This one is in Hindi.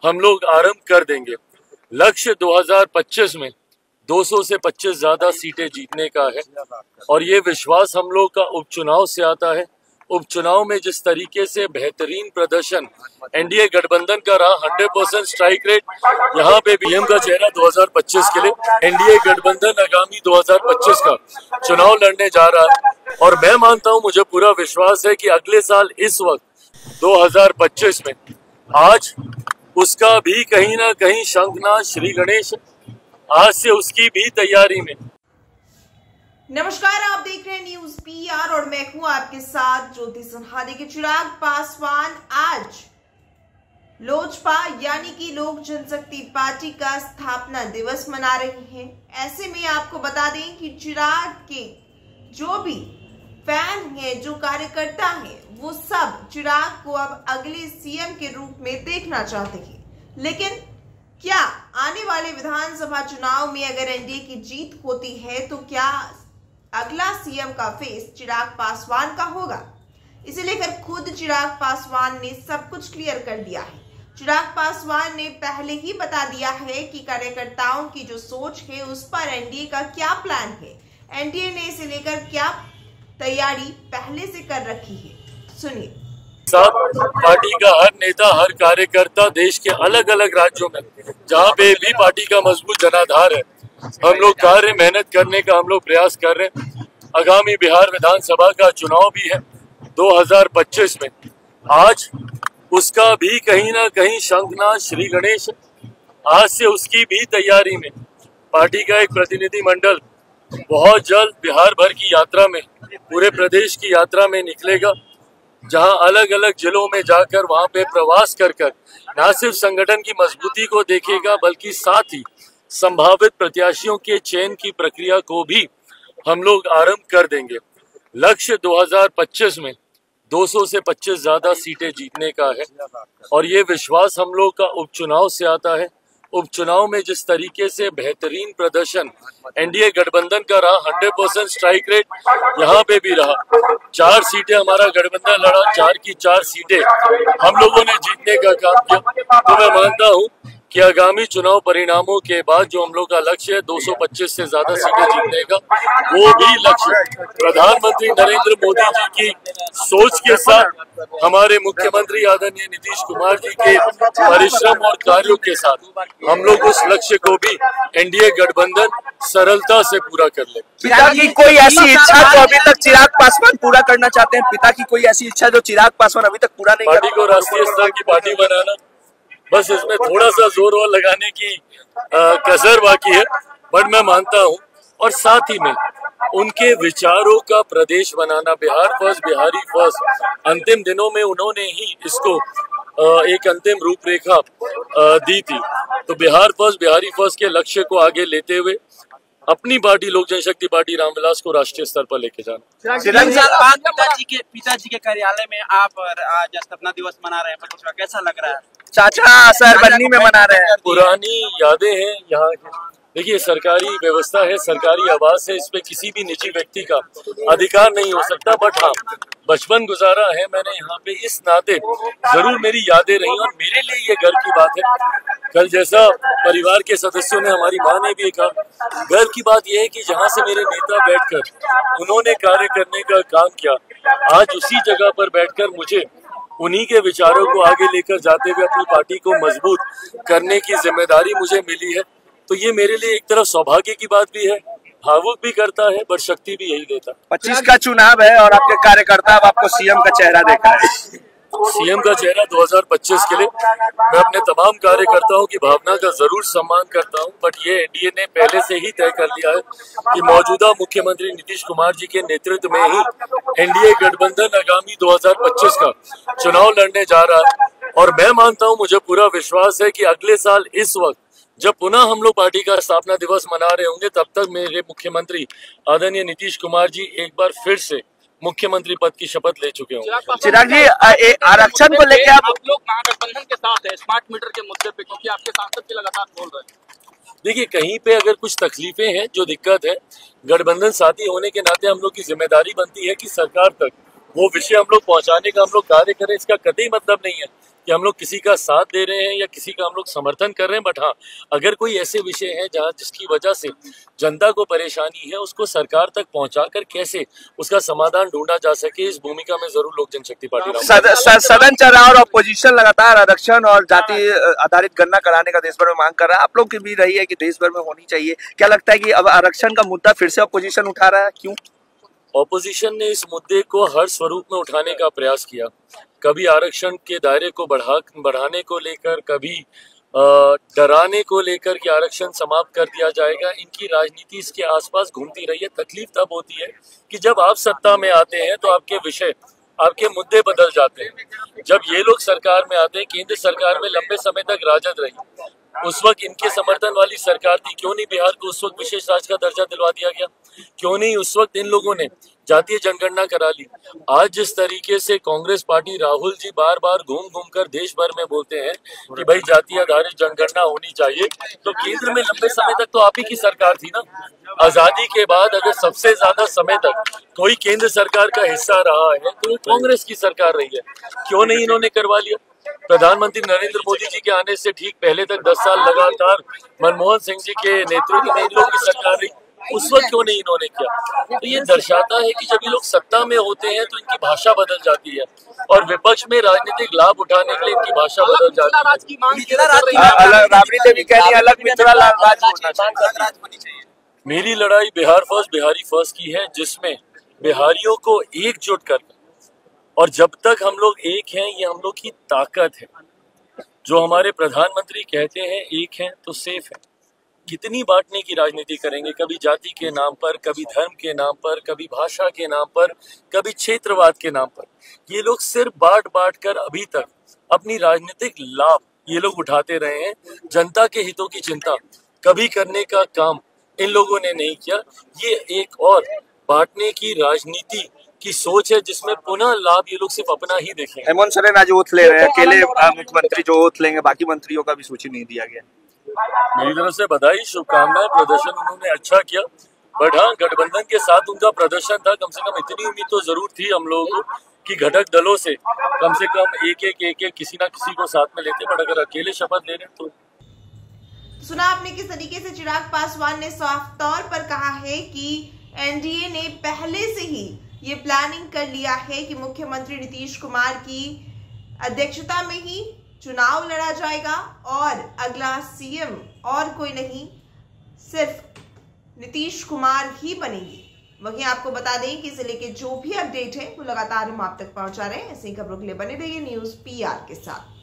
हम लोग आरंभ कर देंगे। लक्ष्य 2025 में 200 से 25 ज्यादा सीटें जीतने का है और ये विश्वास हम लोग का उपचुनाव से आता है। उपचुनाव में जिस तरीके से बेहतरीन प्रदर्शन एनडीए गठबंधन का रहा, 100% स्ट्राइक रेट, यहाँ पे पीएम का चेहरा 2025 के लिए एनडीए गठबंधन आगामी 2025 का चुनाव लड़ने जा रहा है और मैं मानता हूँ, मुझे पूरा विश्वास है कि अगले साल इस वक्त 2025 में आज उसका भी कहीं ना कहीं शंखनाद श्री गणेश, आज से उसकी भी तैयारी में। नमस्कार, आप देख रहे हैं न्यूज पीआर और मैं हूं आपके साथ ज्योति सिन्हा। देखिए, चिराग पासवान आज लोजपा यानी कि लोक जनशक्ति पार्टी का स्थापना दिवस मना रहे हैं। ऐसे में आपको बता दें कि चिराग के जो भी फैन हैं, जो कार्यकर्ता हैं, वो सब चिराग को अब अगले सीएम के रूप में देखना चाहते हैं। लेकिन क्या आने वाले विधानसभा चुनाव में अगर एनडीए की जीत होती है तो क्या अगला सीएम का फेस चिराग पासवान का होगा? इसे लेकर खुद चिराग पासवान ने सब कुछ क्लियर कर दिया है। चिराग पासवान ने पहले ही बता दिया है कि कार्यकर्ताओं की जो सोच है उस पर एनडीए का क्या प्लान है, एनडीए ने इसे लेकर क्या तैयारी पहले से कर रखी है। सुनिए। पार्टी का हर नेता, हर कार्यकर्ता देश के अलग अलग राज्यों में जहाँ पे भी पार्टी का मजबूत जनाधार है, हम लोग कार्य मेहनत करने का हम लोग प्रयास कर रहे हैं। आगामी बिहार विधानसभा का चुनाव भी है 2025 में, आज उसका भी कहीं ना कहीं शंखनाद श्री गणेश, आज से उसकी भी तैयारी में। पार्टी का एक प्रतिनिधि मंडल बहुत जल्द बिहार भर की यात्रा में, पूरे प्रदेश की यात्रा में निकलेगा, जहां अलग अलग जिलों में जाकर वहां पे प्रवास कर न सिर्फ संगठन की मजबूती को देखेगा बल्कि साथ ही संभावित प्रत्याशियों के चयन की प्रक्रिया को भी हम लोग आरंभ कर देंगे। लक्ष्य 2025 में 200 से 25 ज्यादा सीटें जीतने का है और ये विश्वास हम लोग का उपचुनाव से आता है। उपचुनाव में जिस तरीके से बेहतरीन प्रदर्शन एनडीए गठबंधन का रहा, 100% स्ट्राइक रेट यहाँ पे भी रहा, 4 सीटें हमारा गठबंधन लड़ा, 4 की 4 सीटें हम लोगों ने जीतने का काम किया। तो मैं मानता हूँ कि आगामी चुनाव परिणामों के बाद जो हम लोग का लक्ष्य है 225 से ज्यादा सीटें जीतने का, वो भी लक्ष्य प्रधानमंत्री नरेंद्र मोदी जी की सोच के साथ, हमारे मुख्यमंत्री आदरणीय नीतीश कुमार जी के परिश्रम और कार्यों के साथ हम लोग उस लक्ष्य को भी एनडीए गठबंधन सरलता से पूरा कर ले। पिता की कोई ऐसी इच्छा जो अभी तक चिराग पासवान पूरा करना चाहते हैं? पिता की कोई ऐसी इच्छा जो चिराग पासवान अभी तक पूरा नहीं पार्टी को राष्ट्रीय स्तर की पार्टी बनाना, बस इसमें थोड़ा सा जोर और लगाने की कसर बाकी है, बट मैं मानता हूँ। और साथ ही में उनके विचारों का प्रदेश बनाना, बिहार फर्स्ट, बिहारी फर्स्ट, अंतिम दिनों में उन्होंने ही इसको एक अंतिम रूपरेखा दी थी। तो बिहार फर्स्ट, बिहारी फर्स्ट के लक्ष्य को आगे लेते हुए अपनी पार्टी लोक जनशक्ति पार्टी रामविलास को राष्ट्रीय स्तर पर लेके जाना। पिताजी के कार्यालय में आप आज स्थापना दिवस मना रहे हैं, कैसा लग रहा है? चाचा सरबन्नी में मना रहे हैं। पुरानी यादें हैं यहाँ की। देखिए, सरकारी व्यवस्था है, सरकारी आवास है, इस पे किसी भी निजी व्यक्ति का अधिकार नहीं हो सकता। बट हाँ, बचपन गुजारा है मैंने यहाँ पे, इस नाते जरूर मेरी यादें रही और मेरे लिए ये गर्व की बात है। कल जैसा परिवार के सदस्यों ने, हमारी माँ ने भी कहा, गर्व की बात यह है कि जहाँ से मेरे नेता बैठकर उन्होंने कार्य करने का काम किया, आज उसी जगह पर बैठकर मुझे उन्हीं के विचारों को आगे लेकर जाते हुए अपनी पार्टी को मजबूत करने की जिम्मेदारी मुझे मिली है। तो ये मेरे लिए एक तरफ सौभाग्य की बात भी है, भावुक भी करता है, पर शक्ति भी यही देता है। 25 का चुनाव है और आपके कार्यकर्ता अब आपको सीएम का चेहरा देख रहे हैं। सीएम का चेहरा 2025 के लिए मैं अपने तमाम कार्यकर्ताओं की भावना का जरूर सम्मान करता हूं, बट ये एनडीए ने पहले से ही तय कर लिया है कि मौजूदा मुख्यमंत्री नीतीश कुमार जी के नेतृत्व में ही एनडीए गठबंधन आगामी 2025 का चुनाव लड़ने जा रहा है और मैं मानता हूं, मुझे पूरा विश्वास है कि अगले साल इस वक्त जब पुनः हम लोग पार्टी का स्थापना दिवस मना रहे होंगे, तब तक मेरे मुख्यमंत्री आदरणीय नीतीश कुमार जी एक बार फिर से मुख्यमंत्री पद की शपथ ले चुके होंगे। चिराग जी, आरक्षण को लेकर आप लोग महागठबंधन के साथ है स्मार्ट मीटर के मुद्दे पे, क्योंकि आपके सांसद भी लगातार बोल रहे हैं। देखिए, कहीं पे अगर कुछ तकलीफें हैं, जो दिक्कत है, गठबंधन साथी होने के नाते हम लोग की जिम्मेदारी बनती है कि सरकार तक वो विषय हम लोग पहुंचाने का हम लोग कार्य करें, इसका कतई मतलब नहीं है कि हम लोग किसी का साथ दे रहे हैं या किसी का हम लोग समर्थन कर रहे हैं। बट हाँ, अगर कोई ऐसे विषय हैं जहाँ जिसकी वजह से जनता को परेशानी है, उसको सरकार तक पहुंचाकर कैसे उसका समाधान ढूंढा जा सके, इस भूमिका में जरूर लोक जनशक्ति पार्टी सदन चल रहा है और ऑपोजिशन लगातार आरक्षण और जाति आधारित गणना कराने का देश भर में मांग कर रहा है। आप लोग की भी रही है कि देश भर में होनी चाहिए। क्या लगता है कि अब आरक्षण का मुद्दा फिर से ऑपोजिशन उठा रहा है, क्यों? ऑपोजिशन ने इस मुद्दे को हर स्वरूप में उठाने का प्रयास किया, कभी आरक्षण के दायरे को बढ़ाने को लेकर, कभी डराने को लेकर कि आरक्षण समाप्त कर दिया जाएगा। इनकी राजनीति इसके आसपास घूमती रही है। तकलीफ तब होती है कि जब आप सत्ता में आते हैं तो आपके विषय, आपके मुद्दे बदल जाते हैं। जब ये लोग सरकार में आते हैं, केंद्र सरकार में लंबे समय तक राजद रही, उस वक्त इनके समर्थन वाली सरकार थी, क्यों नहीं बिहार को उस वक्त विशेष राज्य का दर्जा दिलवा दिया गया? क्यों नहीं उस वक्त इन लोगों ने जातीय जनगणना करा ली? आज जिस तरीके से कांग्रेस पार्टी, राहुल जी बार बार घूम घूम कर देश भर में बोलते हैं कि भाई जातीय आधारित जनगणना होनी चाहिए, तो केंद्र में लंबे समय तक तो आप ही की सरकार थी ना। आजादी के बाद अगर सबसे ज्यादा समय तक कोई केंद्र सरकार का हिस्सा रहा है तो वो कांग्रेस की सरकार रही है। क्यों नहीं इन्होंने करवा लिया? प्रधानमंत्री नरेंद्र मोदी जी के आने से ठीक पहले तक 10 साल लगातार मनमोहन सिंह जी के नेतृत्व में इन लोगों की सरकार रही, उस वक्त क्यों नहीं इन्होंने किया? तो ये दर्शाता है कि जब ये लोग सत्ता में होते हैं तो इनकी भाषा बदल जाती है और विपक्ष में राजनीतिक लाभ उठाने के लिए इनकी भाषा बदल जाती है। मेरी लड़ाई बिहार फर्स्ट, बिहारी फर्स्ट की है, जिसमें बिहारियों को एकजुट कर, और जब तक हम लोग एक हैं, ये हम लोग की ताकत है। जो हमारे प्रधानमंत्री कहते हैं एक हैं तो सेफ है। कितनी बांटने की राजनीति करेंगे, कभी जाति के नाम पर, कभी धर्म के नाम पर, कभी भाषा के नाम पर, कभी क्षेत्रवाद के नाम पर। ये लोग सिर्फ बांट बांट कर अभी तक अपनी राजनीतिक लाभ ये लोग उठाते रहे हैं। जनता के हितों की चिंता कभी करने का काम इन लोगों ने नहीं किया। ये एक और बांटने की राजनीति की सोच है जिसमें पुनः लाभ ये लोग सिर्फ अपना ही देखेंगे। हेमंत सोरेन आज ओथ ले रहे हैं, अकेले मुख्यमंत्री जो ओथ लेंगे, बाकी मंत्रियों का भी सूची नहीं दिया गया। मेरी तरफ से बधाई, शुभकामनाएं। प्रदर्शन उन्होंने अच्छा किया, बट हाँ, गठबंधन के साथ उनका प्रदर्शन था। कम से कम इतनी उम्मीद तो जरूर थी हम लोगों को कि घटक दलों से कम एक किसी ना किसी को साथ में लेते, बट अगर अकेले शपथ ले रहे तो। सुना आपने किस तरीके से चिराग पासवान ने साफ तौर पर कहा है कि एनडीए ने पहले से ही ये प्लानिंग कर लिया है कि मुख्यमंत्री नीतीश कुमार की अध्यक्षता में ही चुनाव लड़ा जाएगा और अगला सीएम और कोई नहीं, सिर्फ नीतीश कुमार ही बनेंगे। वहीं आपको बता दें कि जिले के जो भी अपडेट है वो लगातार हम आप तक पहुंचा रहे हैं। ऐसी खबरों के लिए बने रहिए न्यूज़ पीआर के साथ।